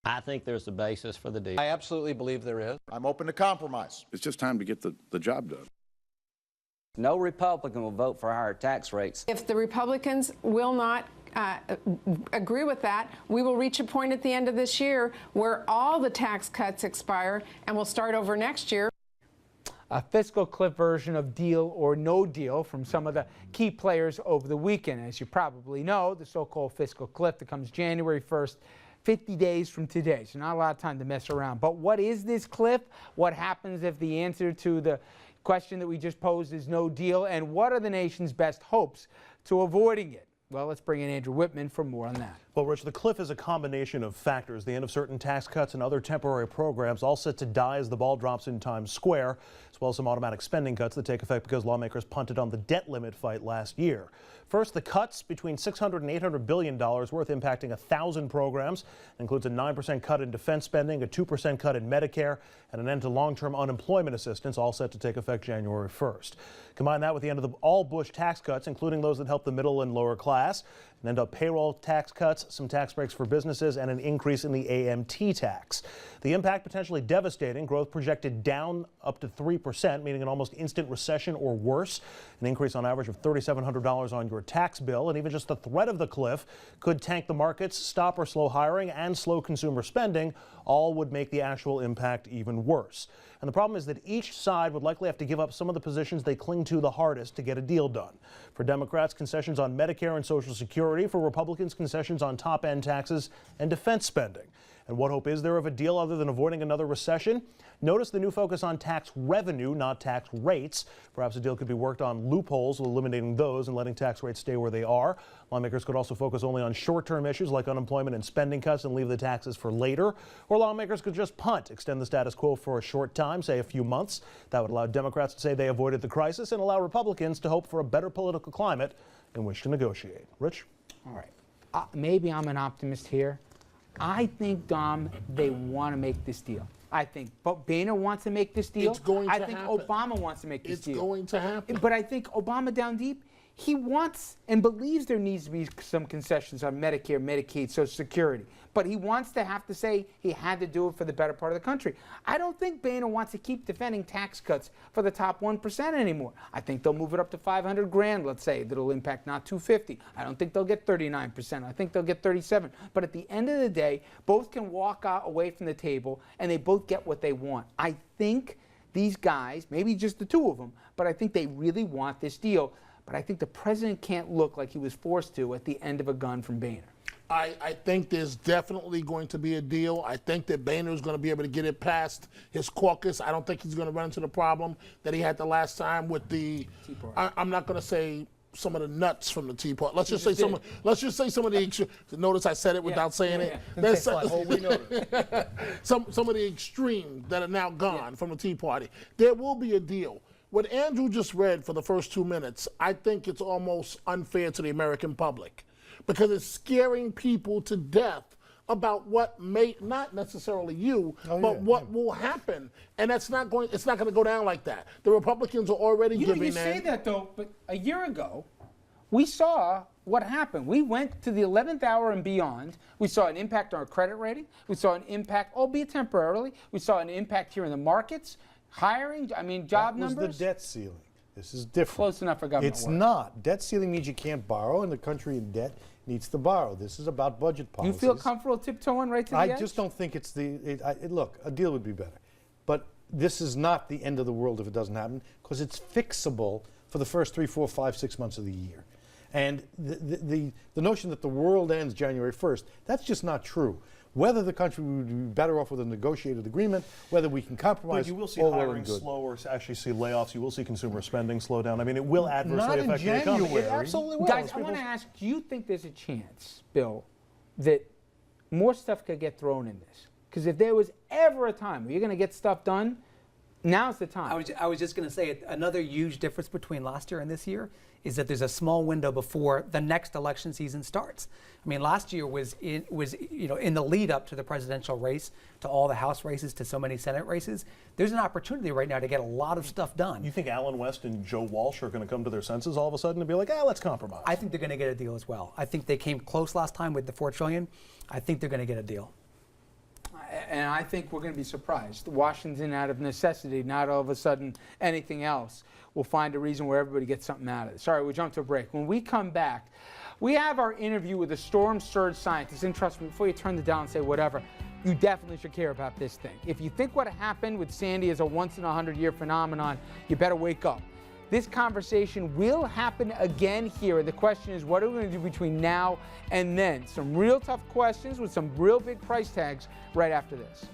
I think there's a basis for the deal. I absolutely believe there is. I'm open to compromise. It's just time to get the job done. No Republican will vote for higher tax rates. If the Republicans will not agree with that, we will reach a point at the end of this year where all the tax cuts expire and we'll start over next year. A fiscal cliff version of Deal or No Deal from some of the key players over the weekend. As you probably know, the so-called fiscal cliff that comes January 1st, 50 days from today, so not a lot of time to mess around. But what is this cliff? What happens if the answer to the question that we just posed is no deal? And what are the nation's best hopes to avoiding it? Well, let's bring in Andrew Whitman for more on that. Well, Rich, the cliff is a combination of factors. The end of certain tax cuts and other temporary programs all set to die as the ball drops in Times Square, as well as some automatic spending cuts that take effect because lawmakers punted on the debt limit fight last year. First, the cuts between $600 and $800 billion worth impacting 1,000 programs. It includes a 9% cut in defense spending, a 2% cut in Medicare, and an end to long-term unemployment assistance, all set to take effect January 1st. Combine that with the end of all Bush tax cuts, including those that help the middle and lower class, and end up payroll tax cuts, some tax breaks for businesses, and an increase in the AMT tax. The impact potentially devastating. Growth projected down up to 3%, meaning an almost instant recession or worse. An increase on average of $3,700 on your tax bill, and even just the threat of the cliff could tank the markets, stop or slow hiring, and slow consumer spending. All would make the actual impact even worse. And the problem is that each side would likely have to give up some of the positions they cling to the hardest to get a deal done. For Democrats, concessions on Medicare and Social Security. For Republicans, concessions on top-end taxes and defense spending. And what hope is there of a deal other than avoiding another recession? Notice the new focus on tax revenue, not tax rates. Perhaps a deal could be worked on loopholes, eliminating those and letting tax rates stay where they are. Lawmakers could also focus only on short-term issues like unemployment and spending cuts and leave the taxes for later. Or lawmakers could just punt, extend the status quo for a short time, say a few months. That would allow Democrats to say they avoided the crisis and allow Republicans to hope for a better political climate in which to negotiate. Rich? All right. Maybe I'm an optimist here. I think, Dom, they want to make this deal. I think Boehner wants to make this deal. It's going to happen. I think Obama wants to make this deal. It's going to happen. But I think Obama down deep, he wants and believes there needs to be some concessions on Medicare, Medicaid, Social Security. But he wants to have to say he had to do it for the better part of the country. I don't think Boehner wants to keep defending tax cuts for the top 1% anymore. I think they'll move it up to 500 grand, let's say, that'll impact not 250. I don't think they'll get 39%. I think they'll get 37. But at the end of the day, both can walk out away from the table and they both get what they want. I think these guys, maybe just the two of them, but I think they really want this deal. But I think the president can't look like he was forced to at the end of a gun from Boehner. I think there's definitely going to be a deal. I think that Boehner is going to be able to get it past his caucus. I don't think he's going to run into the problem that he had the last time with the. I'm not going to say some of the nuts from the Tea Party. Let's just say some. Let's just say some of the. Notice I said it without saying it. That's some of the extremes that are now gone from the Tea Party. There will be a deal. What Andrew just read for the first 2 minutes, I think it's almost unfair to the American public because it's scaring people to death about what may, not necessarily you, but what will happen. And it's not going to go down like that. The Republicans are already giving in. You say that, though, but a year ago, we saw what happened. We went to the 11th hour and beyond. We saw an impact on our credit rating. We saw an impact, albeit temporarily. We saw an impact here in the markets. Hiring, I mean, job numbers. That was the debt ceiling. This is different. Close enough for government It's work. not. Debt ceiling means you can't borrow, and the country in debt needs to borrow. This is about budget policies. You feel comfortable tiptoeing right to the edge? I just don't think it's the. Look, a deal would be better, but this is not the end of the world if it doesn't happen because it's fixable for the first 3, 4, 5, 6 months of the year, and the notion that the world ends January 1st, that's just not true. Whether the country would be better off with a negotiated agreement, whether we can compromise, but you will see hiring slow or actually see layoffs. You will see consumer spending slow down. I mean, it will adversely affect the economy. It absolutely will. Guys, I want to ask, do you think there's a chance, Bill, that more stuff could get thrown in this? Because if there was ever a time where you're going to get stuff done, now's the time. I was just going to say another huge difference between last year and this year is that there's a small window before the next election season starts. I mean, last year was in the lead up to the presidential race, to all the House races, to so many Senate races. There's an opportunity right now to get a lot of stuff done. You think Alan West and Joe Walsh are going to come to their senses all of a sudden and be like, let's compromise? I think they're going to get a deal as well. I think they came close last time with the $4 trillion. I think they're going to get a deal. And I think we're going to be surprised. Washington, out of necessity, not all of a sudden anything else, will find a reason where everybody gets something out of it. Sorry, we'll jump to a break. When we come back, we have our interview with a storm surge scientist. And trust me, before you turn the dial and say whatever, you definitely should care about this thing. If you think what happened with Sandy is a once-in-a-100-year phenomenon, you better wake up. This conversation will happen again here. The question is, what are we going to do between now and then? Some real tough questions with some real big price tags right after this.